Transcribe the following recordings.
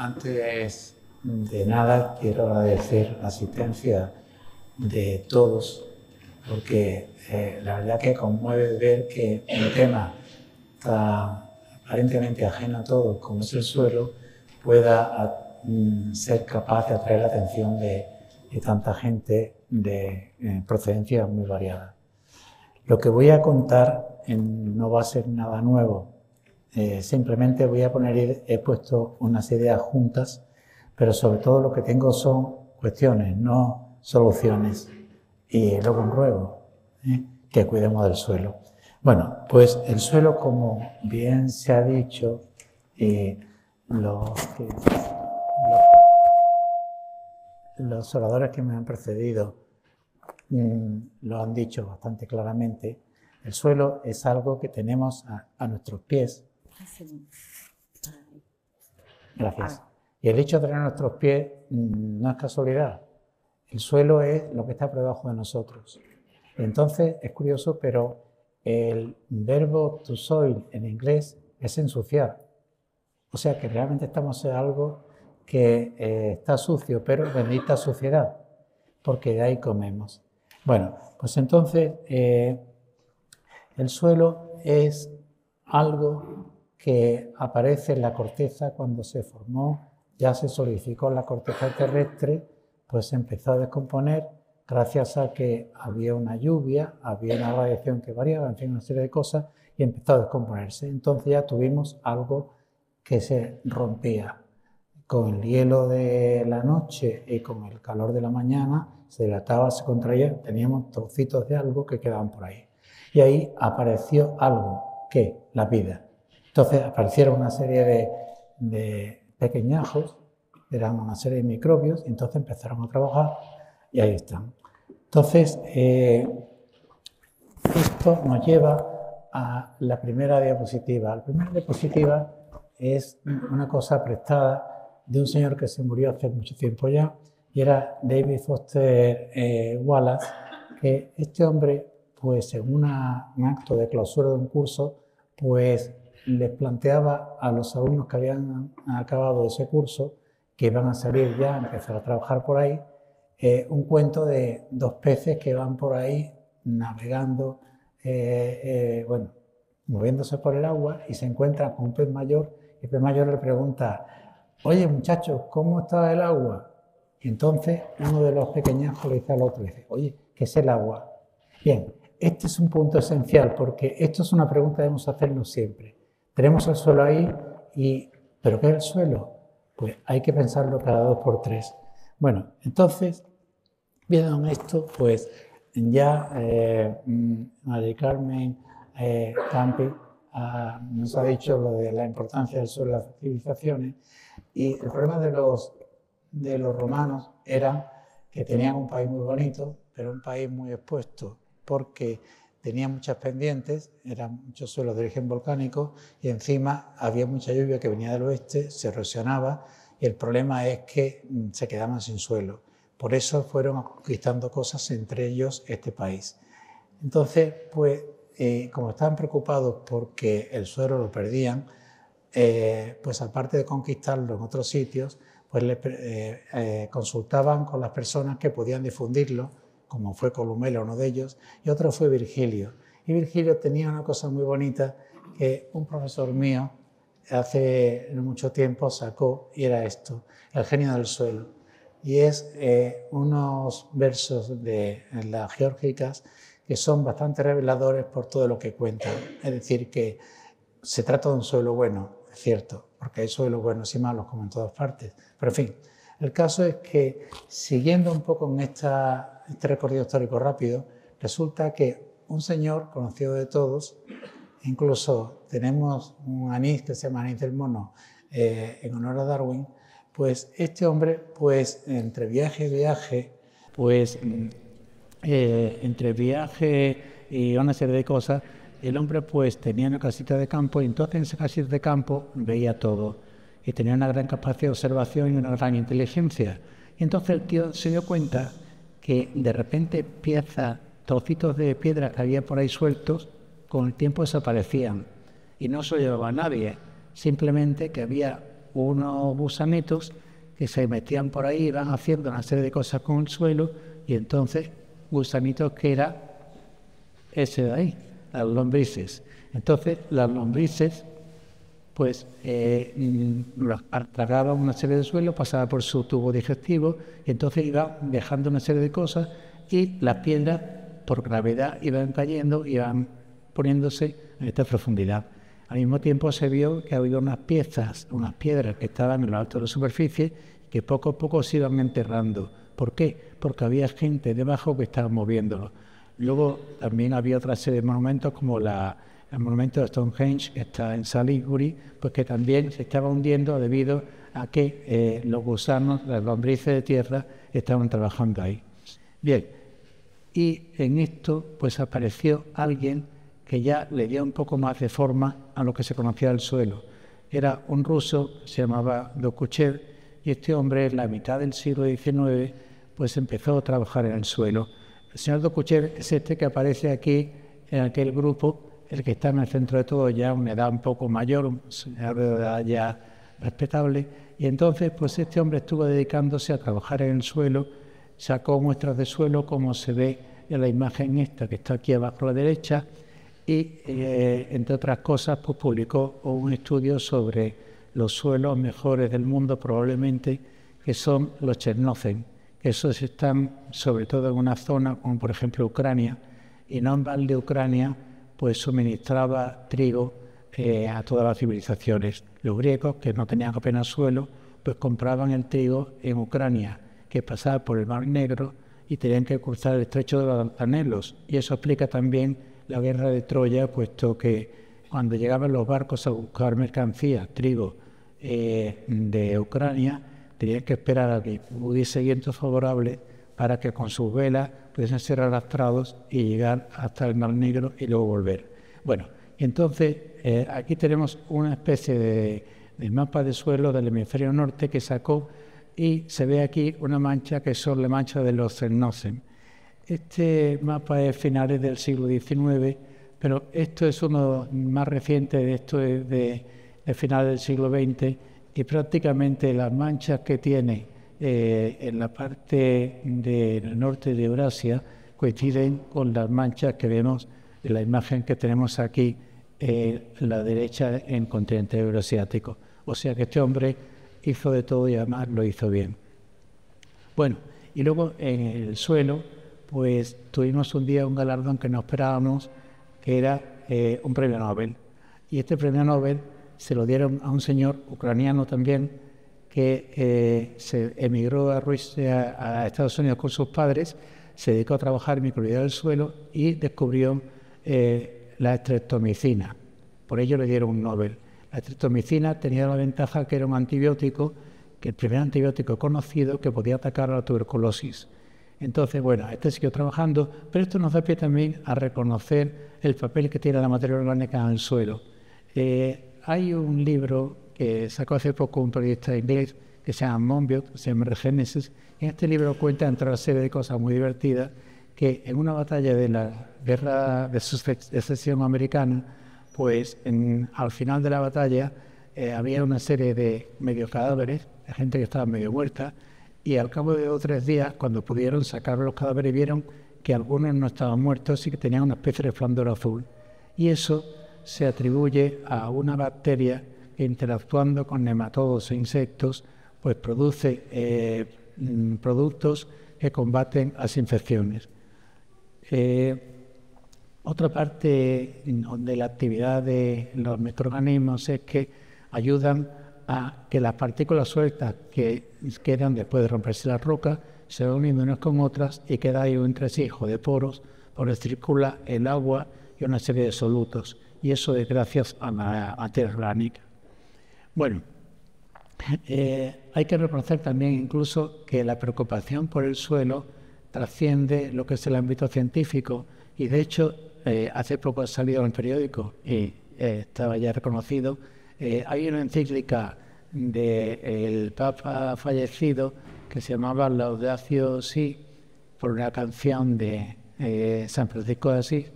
antes de nada quiero agradecer la asistencia de todos, porque la verdad que conmueve ver que un tema tan aparentemente ajeno a todos como es el suelo pueda ser capaz de atraer la atención de tanta gente de procedencias muy variadas. Lo que voy a contar no va a ser nada nuevo, simplemente voy a poner, he puesto unas ideas juntas, pero sobre todo lo que tengo son cuestiones, no soluciones. Y luego un ruego, que cuidemos del suelo. Bueno, pues el suelo, como bien se ha dicho, los oradores que me han precedido lo han dicho bastante claramente. El suelo es algo que tenemos a nuestros pies. Gracias. Y el hecho de tener a nuestros pies no es casualidad. El suelo es lo que está por debajo de nosotros. Entonces, es curioso, pero el verbo to soil en inglés es ensuciar. O sea que realmente estamos en algo que está sucio, pero bendita suciedad, porque de ahí comemos. Bueno, pues entonces el suelo es algo que aparece en la corteza cuando se formó, ya se solidificó la corteza terrestre, pues se empezó a descomponer gracias a que había una lluvia, había una radiación que variaba, en fin, una serie de cosas, y empezó a descomponerse. Entonces ya tuvimos algo que se rompía. Con el hielo de la noche y con el calor de la mañana se dilataba, se contraía, teníamos trocitos de algo que quedaban por ahí. Y ahí apareció algo, ¿qué? La vida. Entonces aparecieron una serie de pequeñajos, eran una serie de microbios, y entonces empezaron a trabajar y ahí están. Entonces, esto nos lleva a la primera diapositiva. La primera diapositiva es una cosa prestada de un señor que se murió hace mucho tiempo ya, y era David Foster Wallace, que este hombre, pues en un acto de clausura de un curso, pues les planteaba a los alumnos que habían acabado ese curso, que iban a salir ya, a empezar a trabajar por ahí, un cuento de dos peces que van por ahí navegando, bueno, moviéndose por el agua, y se encuentran con un pez mayor, y el pez mayor le pregunta: oye, muchachos, ¿cómo está el agua? Y entonces uno de los pequeñajos le dice al otro, dice: oye, ¿qué es el agua? Bien, este es un punto esencial, porque esto es una pregunta que debemos hacernos siempre. Tenemos el suelo ahí, ¿pero qué es el suelo? Pues hay que pensarlo cada 2 por 3. Bueno, entonces, viendo esto, pues ya María Carmen Campi nos ha dicho lo de la importancia del suelo en las civilizaciones, y el problema de los romanos era que tenían un país muy bonito, pero un país muy expuesto, porque tenía muchas pendientes, eran muchos suelos de origen volcánico, y encima había mucha lluvia que venía del oeste, se erosionaba, y el problema es que se quedaban sin suelo. Por eso fueron conquistando cosas, entre ellos este país. Entonces, pues, como estaban preocupados porque el suelo lo perdían, pues aparte de conquistarlo en otros sitios, pues consultaban con las personas que podían difundirlo, como fue Columela, uno de ellos, y otro fue Virgilio. Y Virgilio tenía una cosa muy bonita que un profesor mío hace no mucho tiempo sacó, y era esto: el genio del suelo. Y es unos versos de las geórgicas que son bastante reveladores por todo lo que cuentan. Es decir, que se trata de un suelo bueno, es cierto, porque hay suelos buenos y malos como en todas partes. Pero en fin, el caso es que, siguiendo un poco en este recorrido histórico rápido, resulta que un señor conocido de todos, incluso tenemos un anís que se llama anís del mono en honor a Darwin, pues este hombre, pues entre viaje y viaje, pues entre viaje y una serie de cosas, el hombre pues tenía una casita de campo, y entonces en esa casita de campo veía todo, y tenía una gran capacidad de observación y una gran inteligencia. Y entonces el tío se dio cuenta que de repente piezas, trocitos de piedra que había por ahí sueltos, con el tiempo desaparecían, y no se lo llevaba a nadie, simplemente que había unos gusanitos que se metían por ahí, iban haciendo una serie de cosas con el suelo, y entonces gusanitos que era ese de ahí, las lombrices. Entonces las lombrices pues tragaban una serie de suelo, pasaba por su tubo digestivo, y entonces iban dejando una serie de cosas, y las piedras por gravedad iban cayendo, iban poniéndose en esta profundidad. Al mismo tiempo se vio que había unas piedras que estaban en lo alto de la superficie, que poco a poco se iban enterrando. ¿Por qué? Porque había gente debajo que estaba moviéndolo. Luego también había otra serie de monumentos, como el monumento de Stonehenge, que está en Salisbury, pues que también se estaba hundiendo debido a que los gusanos, las lombrices de tierra, estaban trabajando ahí. Bien, y en esto pues apareció alguien que ya le dio un poco más de forma a lo que se conocía del suelo. Era un ruso, se llamaba Dokuchev, y este hombre en la mitad del siglo XIX pues empezó a trabajar en el suelo. El señor Dokuchev es este que aparece aquí en aquel grupo, el que está en el centro de todo, ya una edad un poco mayor, un señor de edad ya respetable, y entonces pues este hombre estuvo dedicándose a trabajar en el suelo, sacó muestras de suelo como se ve en la imagen esta que está aquí abajo a la derecha, y entre otras cosas pues publicó un estudio sobre los suelos mejores del mundo, probablemente, que son los Chernozem, que esos están sobre todo en una zona como por ejemplo Ucrania, y Nombal de Ucrania pues suministraba trigo a todas las civilizaciones. Los griegos, que no tenían apenas suelo, pues compraban el trigo en Ucrania, que pasaba por el Mar Negro, y tenían que cruzar el estrecho de los Dardanelos, y eso explica también la guerra de Troya, puesto que cuando llegaban los barcos a buscar mercancías, trigo, de Ucrania, tenían que esperar a que hubiese viento favorable para que con sus velas pudiesen ser arrastrados y llegar hasta el Mar Negro y luego volver. Bueno, entonces aquí tenemos una especie de mapa de suelo del hemisferio norte que sacó, y se ve aquí una mancha que son la mancha de los Cernozem. Este mapa es finales del siglo XIX, pero esto es uno más reciente, esto es de finales del siglo XX, y prácticamente las manchas que tiene en la parte del norte de Eurasia coinciden con las manchas que vemos en la imagen que tenemos aquí en la derecha en el continente euroasiático. O sea que este hombre hizo de todo y además lo hizo bien. Bueno, y luego en el suelo pues tuvimos un día un galardón que no esperábamos, que era un premio Nobel. Y este premio Nobel se lo dieron a un señor ucraniano también, que se emigró a Estados Unidos con sus padres, se dedicó a trabajar en microbiología del suelo y descubrió la streptomicina. Por ello le dieron un Nobel. La streptomicina tenía la ventaja que era un antibiótico, que el primer antibiótico conocido que podía atacar a la tuberculosis. Entonces, bueno, este siguió trabajando, pero esto nos da pie también a reconocer el papel que tiene la materia orgánica en el suelo. Hay un libro que sacó hace poco un periodista inglés que se llama Monbiot, que se llama Regenesis, y en este libro cuenta entre una serie de cosas muy divertidas, que en una batalla de la guerra de secesión americana, pues al final de la batalla había una serie de medio cadáveres, de gente que estaba medio muerta, y al cabo de 2 o 3 días, cuando pudieron sacar los cadáveres, vieron que algunos no estaban muertos y que tenían una especie de resplandor azul. Y eso se atribuye a una bacteria que, interactuando con nematodos e insectos, pues produce productos que combaten las infecciones. Otra parte de la actividad de los microorganismos es que ayudan a que las partículas sueltas que quedan después de romperse la roca se van uniendo unas con otras y queda ahí un entresijo de poros por donde circula el agua y una serie de solutos. Y eso es gracias a la materia orgánica. Bueno, hay que reconocer también incluso que la preocupación por el suelo trasciende lo que es el ámbito científico, y de hecho hace poco ha salido en el periódico y estaba ya reconocido. Hay una encíclica del Papa fallecido que se llamaba Laudatio Si, por una canción de San Francisco de Asís,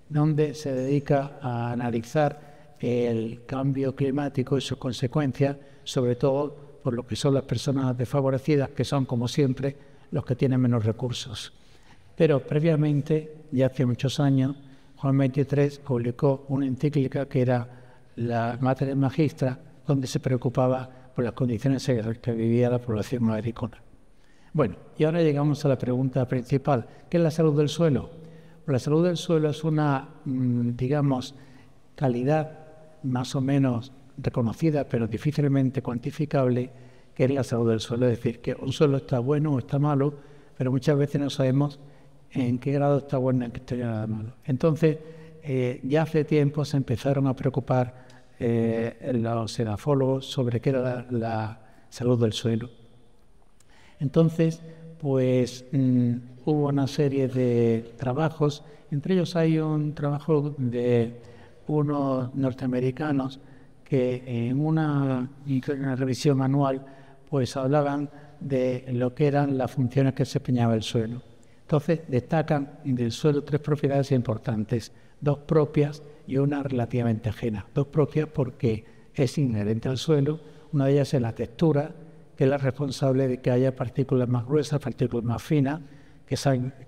donde se dedica a analizar el cambio climático y sus consecuencias, sobre todo por lo que son las personas desfavorecidas, que son, como siempre, los que tienen menos recursos. Pero previamente, ya hace muchos años, Juan XXIII publicó una encíclica que era la Mater Magistra, donde se preocupaba por las condiciones en las que vivía la población agrícola. Bueno, y ahora llegamos a la pregunta principal. ¿Qué es la salud del suelo? Pues la salud del suelo es una, digamos, calidad más o menos reconocida, pero difícilmente cuantificable, que es la salud del suelo. Es decir, que un suelo está bueno o está malo, pero muchas veces no sabemos en qué grado está bueno y en qué está malo. Entonces, ya hace tiempo se empezaron a preocupar los edafólogos sobre qué era la salud del suelo. Entonces, pues hubo una serie de trabajos, entre ellos hay un trabajo de unos norteamericanos que en una revisión anual pues hablaban de lo que eran las funciones que desempeñaba el suelo. Entonces destacan del suelo 3 propiedades importantes, 2 propias y una relativamente ajena. 2 propias porque es inherente al suelo, una de ellas es la textura, que es la responsable de que haya partículas más gruesas, partículas más finas,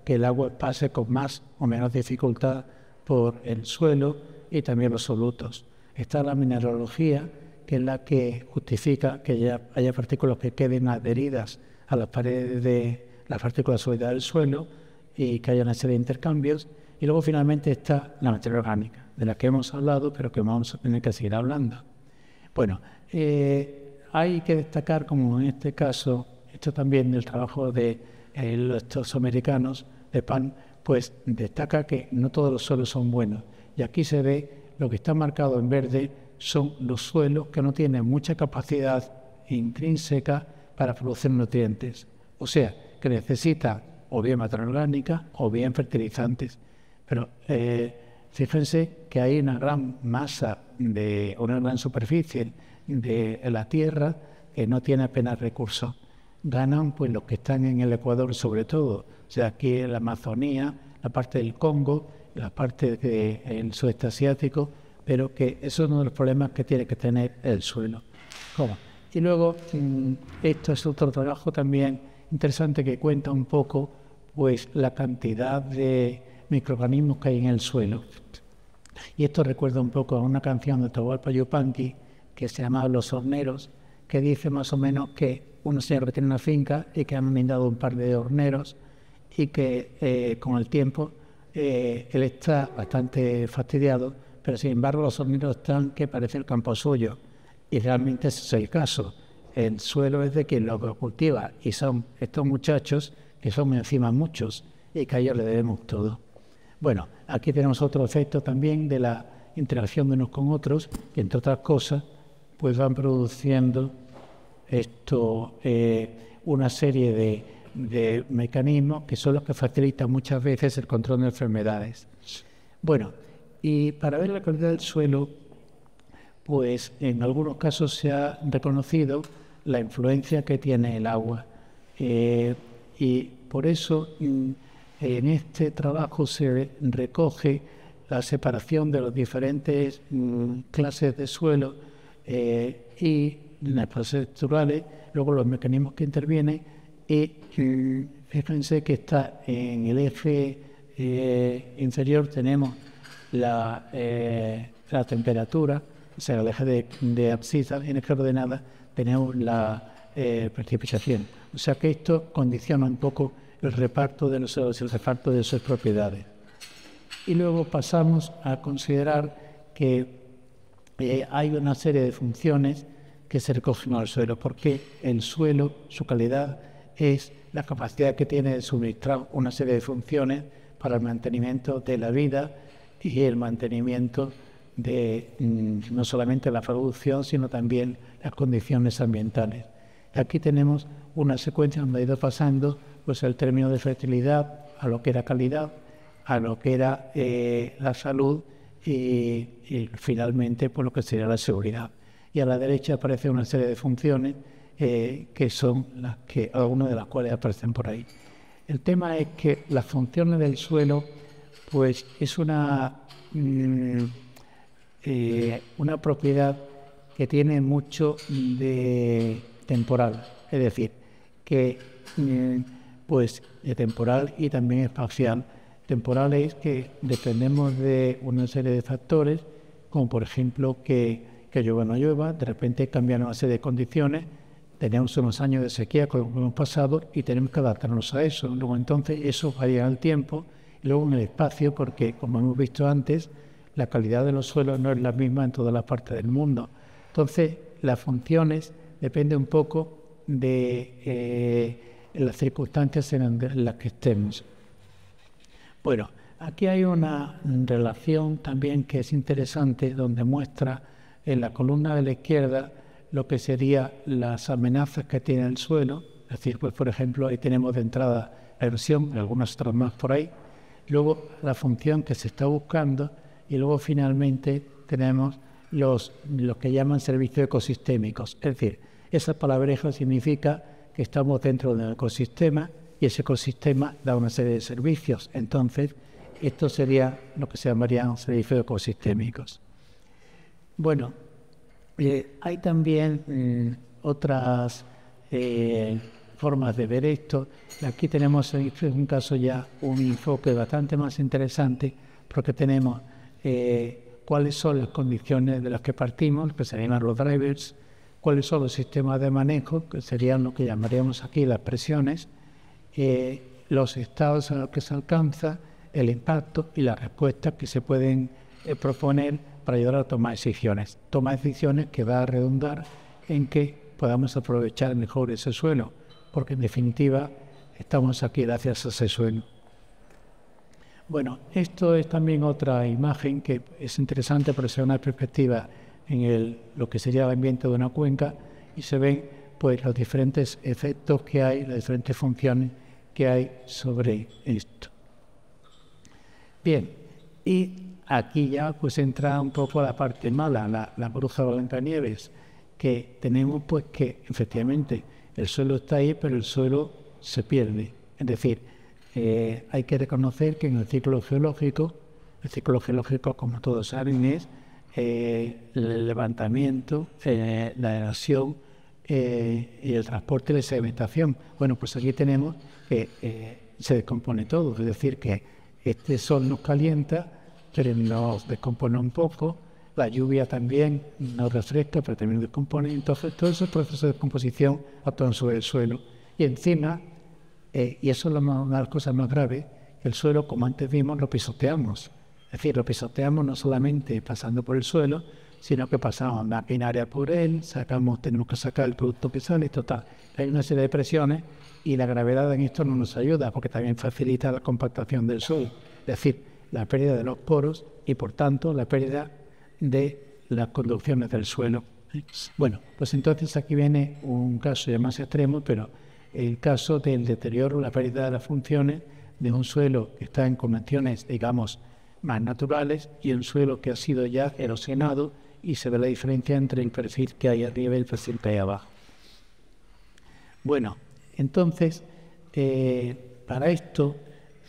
que el agua pase con más o menos dificultad por el suelo y también los solutos. Está la mineralogía, que es la que justifica que haya partículas que queden adheridas a las paredes de las partículas sólidas del suelo y que haya una serie de intercambios. Y luego finalmente está la materia orgánica, de la que hemos hablado, pero que vamos a tener que seguir hablando. Bueno, hay que destacar, como en este caso, esto también del trabajo de estos americanos, de Pan, pues destaca que no todos los suelos son buenos. Y aquí se ve lo que está marcado en verde son los suelos que no tienen mucha capacidad intrínseca para producir nutrientes. O sea, que necesitan o bien materia orgánica o bien fertilizantes. Pero fíjense que hay una gran masa, una gran superficie de la tierra que no tiene apenas recursos. Ganan pues los que están en el Ecuador sobre todo, o sea, aquí en la Amazonía, la parte del Congo, la parte del sudeste asiático, pero que eso es uno de los problemas que tiene que tener el suelo. ¿Cómo? Y luego, esto es otro trabajo también interesante que cuenta un poco pues la cantidad de microorganismos que hay en el suelo. Y esto recuerda un poco a una canción de Atahualpa Yupanqui que se llama Los Horneros, que dice más o menos que un señor que tiene una finca y que han mandado un par de horneros y que con el tiempo él está bastante fastidiado, pero sin embargo los horneros están que parece el campo suyo. Y realmente ese es el caso. El suelo es de quien lo cultiva y son estos muchachos que son encima muchos y que a ellos le debemos todo. Bueno, aquí tenemos otro efecto también de la interacción de unos con otros, que entre otras cosas pues van produciendo una serie de mecanismos que son los que facilitan muchas veces el control de enfermedades. Bueno, y para ver la calidad del suelo, pues en algunos casos se ha reconocido la influencia que tiene el agua. Y por eso en este trabajo se recoge la separación de las diferentes clases de suelo y las clases estructurales, luego los mecanismos que intervienen y fíjense que está en el eje inferior tenemos la temperatura, o sea, el eje de abscisa, en el eje ordenada tenemos la precipitación. O sea que esto condiciona un poco el reparto de los suelos y el reparto de sus propiedades. Y luego pasamos a considerar que hay una serie de funciones que se recogen al suelo, porque el suelo, su calidad, es la capacidad que tiene de suministrar una serie de funciones para el mantenimiento de la vida y el mantenimiento de no solamente la producción, sino también las condiciones ambientales. Aquí tenemos una secuencia donde ha ido pasando pues, el término de fertilidad a lo que era calidad, a lo que era la salud y finalmente pues, lo que sería la seguridad. Y a la derecha aparece una serie de funciones que son las que, algunas de las cuales aparecen por ahí. El tema es que las funciones del suelo pues es una una propiedad que tiene mucho de temporal, es decir, que pues de temporal y también espacial. Temporal es que dependemos de una serie de factores, como por ejemplo que llueva o no llueva, de repente cambian una serie de condiciones, tenemos unos años de sequía como hemos pasado y tenemos que adaptarnos a eso. Luego entonces eso varía en el tiempo y luego en el espacio, porque como hemos visto antes, la calidad de los suelos no es la misma en todas las partes del mundo. Entonces las funciones dependen un poco de las circunstancias en las que estemos. Bueno, aquí hay una relación también que es interesante, donde muestra en la columna de la izquierda lo que serían las amenazas que tiene el suelo. Es decir, pues por ejemplo, ahí tenemos de entrada la erosión, algunas otras más por ahí, luego la función que se está buscando y luego finalmente tenemos los que llaman servicios ecosistémicos. Es decir, esa palabreja significa que estamos dentro de un ecosistema y ese ecosistema da una serie de servicios. Entonces, esto sería lo que se llamarían servicios ecosistémicos. Bueno, hay también otras formas de ver esto. Aquí tenemos en un caso ya un enfoque bastante más interesante, porque tenemos cuáles son las condiciones de las que partimos, que serían los drivers, cuáles son los sistemas de manejo, que serían lo que llamaríamos aquí las presiones, los estados a los que se alcanza, el impacto y las respuestas que se pueden proponer para ayudar a tomar decisiones. Tomar decisiones que va a redundar en que podamos aprovechar mejor ese suelo, porque en definitiva estamos aquí gracias a ese suelo. Bueno, esto es también otra imagen que es interesante para ser una perspectiva en lo que sería el ambiente de una cuenca, y se ven pues los diferentes efectos que hay, las diferentes funciones que hay sobre esto. Bien, y aquí ya pues entra un poco la parte mala, la bruja Blancanieves, que tenemos pues que efectivamente el suelo está ahí, pero el suelo se pierde. Es decir, hay que reconocer que en el ciclo geológico como todos saben es el levantamiento, la erosión y el transporte de sedimentación. Bueno, pues aquí tenemos que se descompone todo, es decir, que este sol nos calienta, pero nos descompone un poco, la lluvia también nos refresca, pero también nos descompone. Entonces, todo ese proceso de descomposición actúa sobre el suelo. Y encima, y eso es una de las cosas más graves, el suelo, como antes vimos, lo pisoteamos. Es decir, lo pisoteamos no solamente pasando por el suelo, sino que pasamos maquinaria por él, tenemos que sacar el producto que sale, total. Hay una serie de presiones y la gravedad en esto no nos ayuda, porque también facilita la compactación del suelo. Es decir, la pérdida de los poros y, por tanto, la pérdida de las conducciones del suelo. Bueno, pues entonces aquí viene un caso ya más extremo, pero el caso del deterioro, la pérdida de las funciones de un suelo que está en condiciones, digamos, más naturales, y un suelo que ha sido ya erosionado, y se ve la diferencia entre el perfil que hay arriba y el perfil que hay abajo. Bueno, entonces, para esto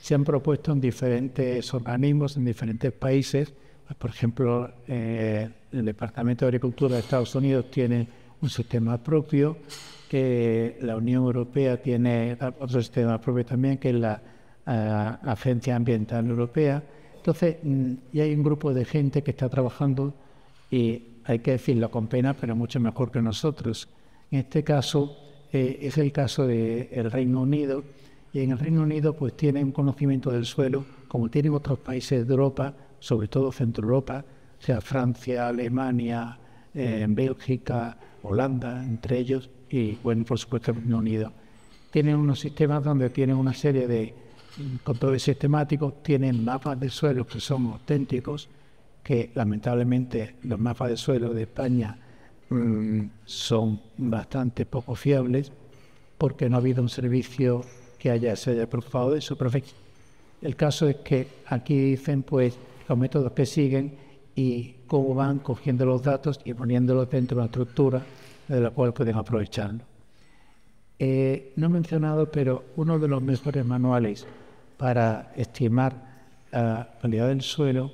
se han propuesto en diferentes organismos, en diferentes países. Por ejemplo, el Departamento de Agricultura de Estados Unidos tiene un sistema propio, que la Unión Europea tiene otro sistema propio también, que es la Agencia Ambiental Europea. Entonces, y hay un grupo de gente que está trabajando, y hay que decirlo con pena, pero mucho mejor que nosotros. En este caso, es el caso del Reino Unido, y en el Reino Unido pues tienen un conocimiento del suelo, como tienen otros países de Europa, sobre todo Centro Europa, o sea, Francia, Alemania, Bélgica, Holanda, entre ellos, y bueno, por supuesto el Reino Unido. Tienen unos sistemas donde tienen una serie de controles sistemáticos, tienen mapas de suelo que son auténticos, que lamentablemente los mapas de suelo de España son bastante poco fiables, porque no ha habido un servicio que se haya preocupado de eso. Pero el caso es que aquí dicen pues los métodos que siguen y cómo van cogiendo los datos y poniéndolos dentro de una estructura de la cual pueden aprovecharlo. No he mencionado, pero uno de los mejores manuales para estimar la calidad del suelo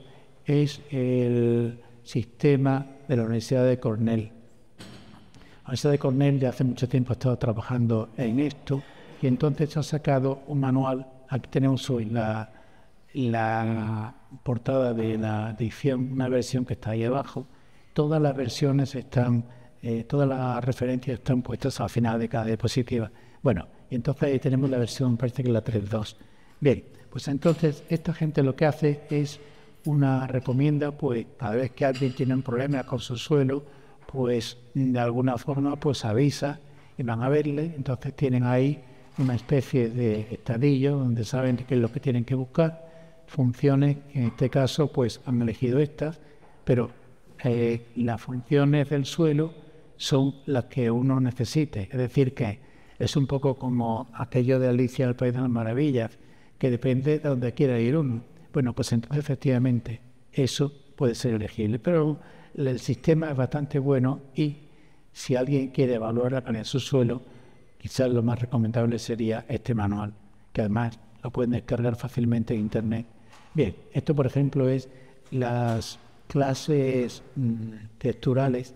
es el sistema de la Universidad de Cornell. La Universidad de Cornell ya hace mucho tiempo ha estado trabajando en esto y entonces ha sacado un manual. Aquí tenemos hoy la portada de la edición, una versión que está ahí abajo. Todas las versiones están, todas las referencias están puestas al final de cada diapositiva. Bueno, entonces ahí tenemos la versión, parece que la 3.2. Bien, pues entonces esta gente lo que hace es recomienda, pues cada vez que alguien tiene un problema con su suelo, pues de alguna forma pues avisa y van a verle. Entonces tienen ahí una especie de estadillo donde saben qué es lo que tienen que buscar. Funciones, en este caso pues han elegido estas, pero las funciones del suelo son las que uno necesite. Es decir, que es un poco como aquello de Alicia en el País de las Maravillas, que depende de donde quiera ir uno. Bueno, pues entonces efectivamente eso puede ser elegible, pero el sistema es bastante bueno y si alguien quiere evaluar la calidad de su suelo, quizás lo más recomendable sería este manual, que además lo pueden descargar fácilmente en internet. Bien, esto por ejemplo es las clases texturales.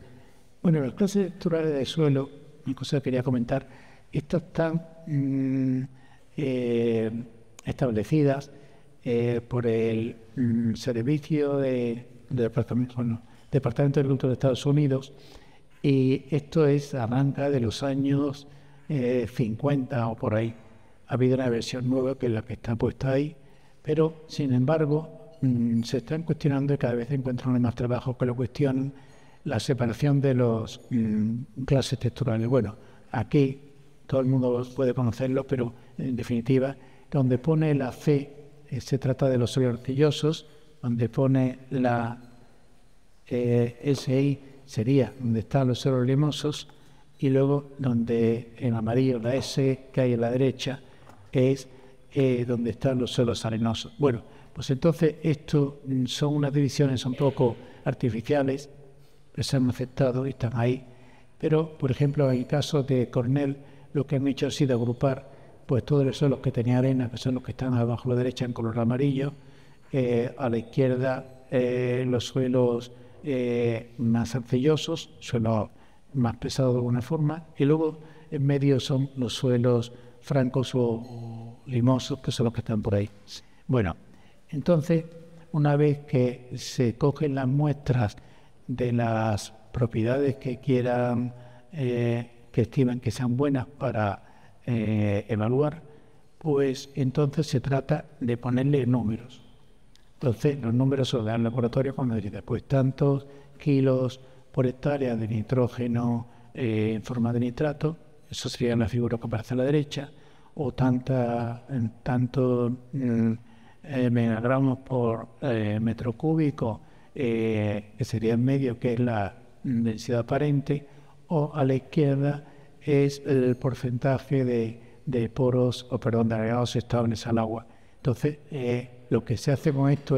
Bueno, las clases texturales de suelo, una cosa que quería comentar, estas están establecidas por el Servicio del Departamento de Agricultura de Estados Unidos, y esto arranca de los años 50 o por ahí. Ha habido una versión nueva que es la que está puesta ahí, pero sin embargo se están cuestionando y cada vez encuentran más trabajo que lo cuestionan la separación de los clases texturales. Bueno, aquí todo el mundo puede conocerlo, pero en definitiva, donde pone la C, se trata de los suelos arcillosos, donde pone la SI sería donde están los suelos limosos, y luego donde en amarillo la S que hay a la derecha es donde están los suelos arenosos. Bueno, pues entonces esto son unas divisiones un poco artificiales que se han aceptado y están ahí, pero por ejemplo en el caso de Cornell lo que han hecho ha sido agrupar pues todos los suelos que tenían arena, que son los que están abajo a la derecha en color amarillo, a la izquierda los suelos más arcillosos, suelos más pesados de alguna forma, y luego en medio son los suelos francos o limosos, que son los que están por ahí. Bueno, entonces, una vez que se cogen las muestras de las propiedades que quieran, que estiman que sean buenas para evaluar, pues entonces se trata de ponerle números. Entonces, los números son del laboratorio cuando dice, pues tantos kilos por hectárea de nitrógeno en forma de nitrato, eso sería la figura que aparece a la derecha, o tantos megagramos por metro cúbico, que sería en medio, que es la densidad aparente, o a la izquierda es el porcentaje de poros, de agregados estables al agua. Entonces, lo que se hace con esto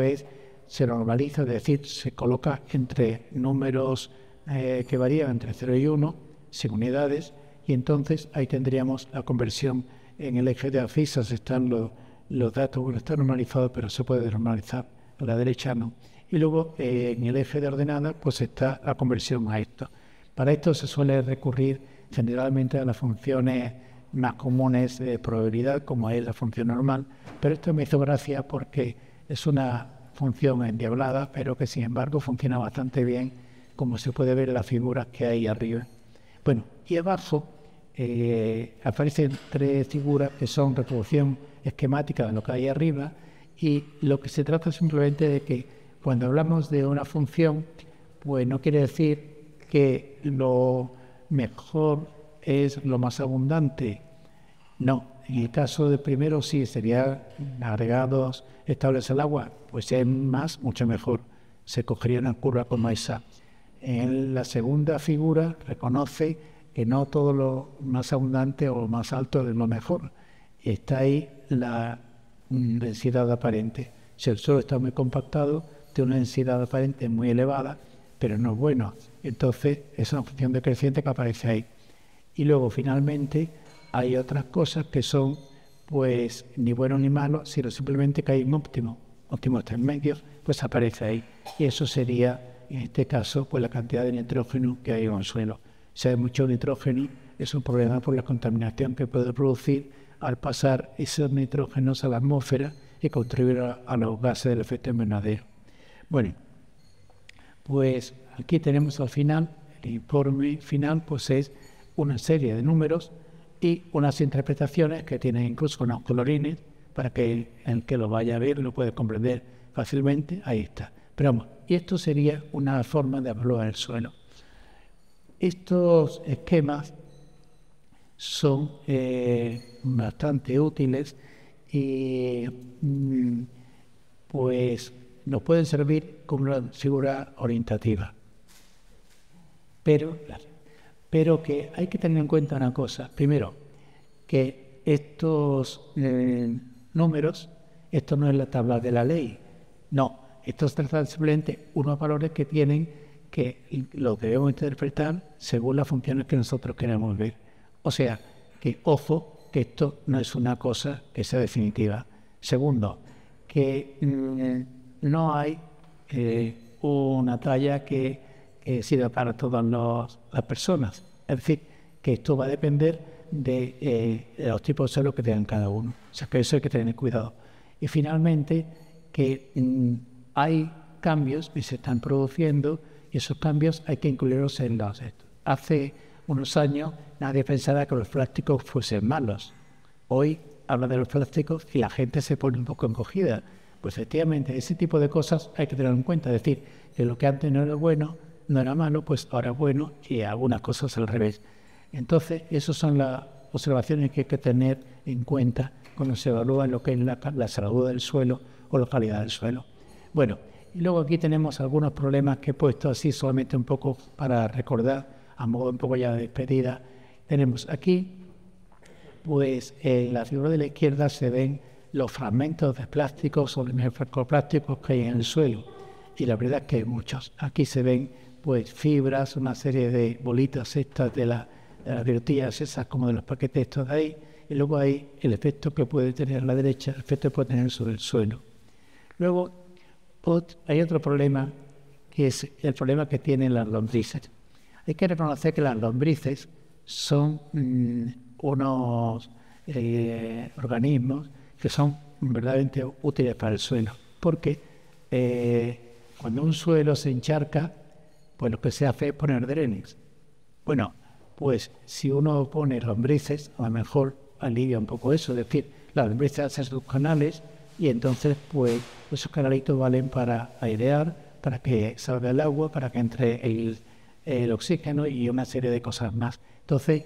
se normaliza, es decir, se coloca entre números que varían entre 0 y 1, sin unidades, y entonces ahí tendríamos la conversión. En el eje de abscisas están los datos, bueno, está normalizado, pero se puede normalizar, a la derecha no. Y luego en el eje de ordenadas pues está la conversión a esto. Para esto se suele recurrir generalmente a las funciones más comunes de probabilidad, como es la función normal, pero esto me hizo gracia porque es una función endiablada, pero que sin embargo funciona bastante bien, como se puede ver en las figuras que hay arriba. Bueno, y abajo aparecen tres figuras que son reproducción esquemática de lo que hay arriba, y lo que se trata simplemente de que cuando hablamos de una función, pues no quiere decir que lo mejor es lo más abundante. No, en el caso de primero sí, sería agregados estables al agua, pues si es más, mucho mejor. Se cogería una curva como esa. En la segunda figura reconoce que no todo lo más abundante o más alto es lo mejor. Está ahí la densidad aparente. Si el suelo está muy compactado, tiene una densidad aparente muy elevada, pero no es bueno. Entonces, es una función decreciente que aparece ahí. Y luego, finalmente, hay otras cosas que son, pues, ni bueno ni malo, sino simplemente que hay un óptimo. Óptimo está en medio, pues aparece ahí. Y eso sería en este caso, pues la cantidad de nitrógeno que hay en el suelo. Si hay mucho nitrógeno, es un problema por la contaminación que puede producir al pasar esos nitrógenos a la atmósfera y contribuir a los gases del efecto invernadero. Bueno, pues aquí tenemos al final, el informe final, pues es una serie de números y unas interpretaciones que tienen incluso unos colorines para que el que lo vaya a ver lo puede comprender fácilmente. Ahí está. Pero vamos, y esto sería una forma de evaluar el suelo. Estos esquemas son bastante útiles y pues nos pueden servir como una figura orientativa. Pero que hay que tener en cuenta una cosa. Primero, que estos números, esto no es la tabla de la ley. No, esto es simplemente unos valores que tienen que los debemos interpretar según las funciones que nosotros queremos ver. O sea, que ojo, que esto no es una cosa que sea definitiva. Segundo, que no hay una talla que sirva para todas las personas. Es decir, que esto va a depender de los tipos de suelo que tengan cada uno. O sea, que eso hay que tener cuidado. Y finalmente, que hay cambios que se están produciendo y esos cambios hay que incluirlos en los estos. Hace unos años nadie pensaba que los plásticos fuesen malos. Hoy habla de los plásticos y la gente se pone un poco encogida. Pues efectivamente, ese tipo de cosas hay que tener en cuenta. Es decir, que lo que antes no era bueno, no era malo, pues ahora es bueno y algunas cosas al revés. Entonces, esas son las observaciones que hay que tener en cuenta cuando se evalúa lo que es la salud del suelo o la calidad del suelo. Bueno, y luego aquí tenemos algunos problemas que he puesto así solamente un poco para recordar, a modo un poco ya de despedida. Tenemos aquí, pues en la figura de la izquierda se ven los fragmentos de plásticos o de microplásticos que hay en el suelo. Y la verdad es que hay muchos. Aquí se ven pues fibras, una serie de bolitas estas de las virtillas esas como de los paquetes estos de ahí. Y luego hay el efecto que puede tener a la derecha, el efecto que puede tener sobre el suelo. Luego hay otro problema, que es el problema que tienen las lombrices. Hay que reconocer que las lombrices son unos organismos que son verdaderamente útiles para el suelo, porque cuando un suelo se encharca, pues lo que se hace es poner drenes. Bueno, pues si uno pone lombrices, a lo mejor alivia un poco eso, es decir, las lombrices hacen sus canales y entonces pues esos canalitos valen para airear, para que salga el agua, para que entre el oxígeno y una serie de cosas más. Entonces,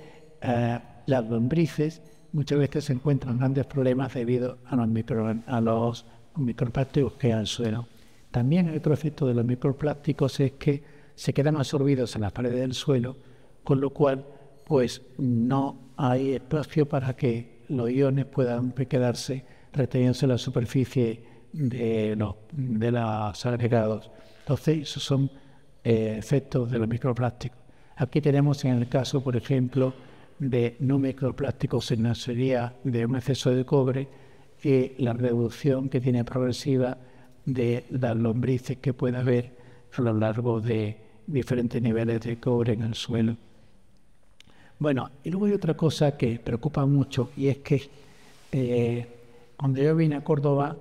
las lombrices muchas veces se encuentran grandes problemas debido a los microplásticos que hay en el suelo. También el otro efecto de los microplásticos es que se quedan absorbidos en las paredes del suelo, con lo cual pues no hay espacio para que los iones puedan quedarse reteniéndose en la superficie de los agregados. Entonces, esos son efectos de los microplásticos. Aquí tenemos en el caso, por ejemplo, de no microplásticos, sino sería de un exceso de cobre, y la reducción que tiene progresiva de las lombrices que puede haber a lo largo de diferentes niveles de cobre en el suelo. Bueno, y luego hay otra cosa que preocupa mucho, y es que cuando yo vine a Córdoba,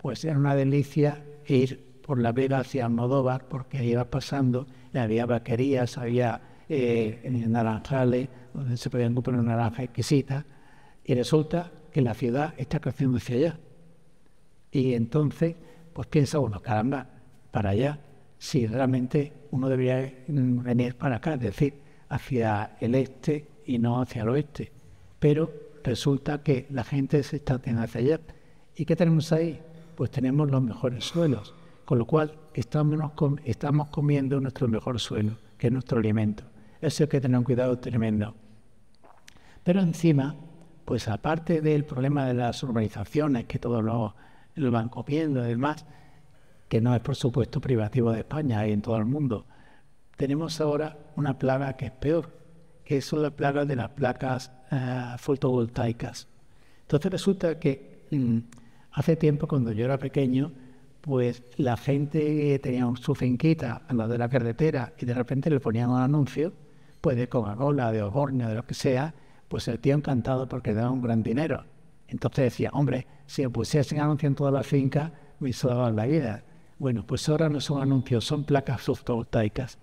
pues era una delicia ir por la Vega hacia Almodóvar, porque ahí iba pasando, había vaquerías, había naranjales, donde se podían comprar una naranja exquisita, y resulta que la ciudad está creciendo hacia allá. Y entonces, pues piensa uno, caramba, para allá, si realmente uno debería venir para acá, es decir, hacia el este y no hacia el oeste. Pero resulta que la gente se está teniendo hacia allá. ¿Y qué tenemos ahí? Pues tenemos los mejores suelos, con lo cual estamos comiendo nuestro mejor suelo, que es nuestro alimento. Eso hay que tener un cuidado tremendo. Pero encima, pues aparte del problema de las urbanizaciones, que todos lo van comiendo, además, que no es por supuesto privativo de España y en todo el mundo, tenemos ahora una plaga que es peor, que son las plagas de las placas fotovoltaicas. Entonces resulta que hace tiempo, cuando yo era pequeño, pues la gente tenía su finquita al lado de la carretera y de repente le ponían un anuncio, pues de Coca-Cola, de Osborne, de lo que sea, pues el tío encantado porque daba un gran dinero. Entonces decía, hombre, si me pusiesen anuncio en toda la finca, me salvaban la vida. Bueno, pues ahora no son anuncios, son placas fotovoltaicas.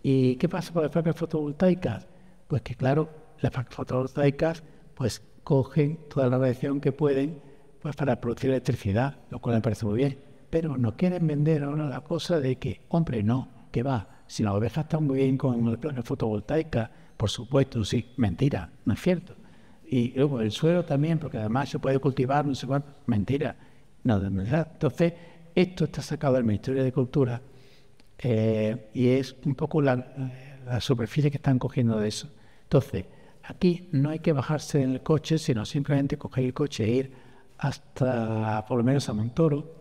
¿Y qué pasa con las placas fotovoltaicas? Pues que claro, las placas fotovoltaicas pues cogen toda la radiación que pueden pues para producir electricidad, lo cual me parece muy bien. Pero nos quieren vender ahora la cosa de que, hombre, no, que va, si las ovejas están muy bien con las placas fotovoltaicas, por supuesto, sí, mentira, no es cierto. Y luego el suelo también, porque además se puede cultivar, no sé cuánto, mentira, no, de verdad. Entonces, esto está sacado del Ministerio de Cultura y es un poco la superficie que están cogiendo de eso. Entonces, aquí no hay que bajarse en el coche, sino simplemente coger el coche e ir hasta, por lo menos, a Montoro.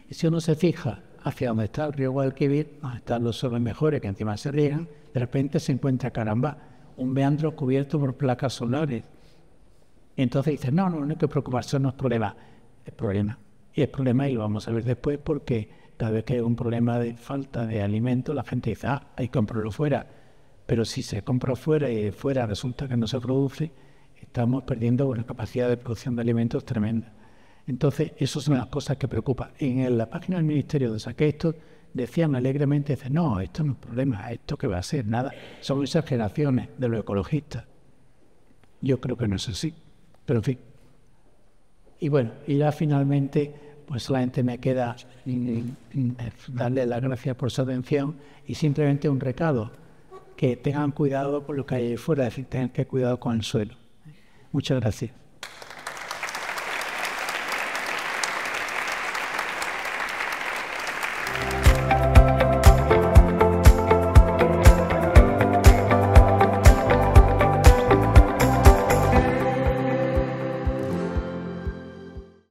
Y si uno se fija hacia donde está el río Guadalquivir, donde están los suelos mejores, que encima se riegan, de repente se encuentra, caramba, un meandro cubierto por placas solares. Y entonces dice, no hay que preocuparse, no es problema. Es problema. Y es problema, y lo vamos a ver después, porque cada vez que hay un problema de falta de alimento, la gente dice, hay que comprarlo fuera. Pero si se compra fuera y fuera resulta que no se produce, estamos perdiendo una capacidad de producción de alimentos tremenda. Entonces, esas son las cosas que preocupan. En la página del Ministerio de saqué esto, decían alegremente, no, esto no es problema, esto que va a ser, nada, son exageraciones de los ecologistas. Yo creo que no es así, pero en fin. Y bueno, y ya finalmente, pues solamente me queda darle las gracias por su atención y simplemente un recado, que tengan cuidado con lo que hay ahí fuera, es decir, tengan que cuidado con el suelo. Muchas gracias.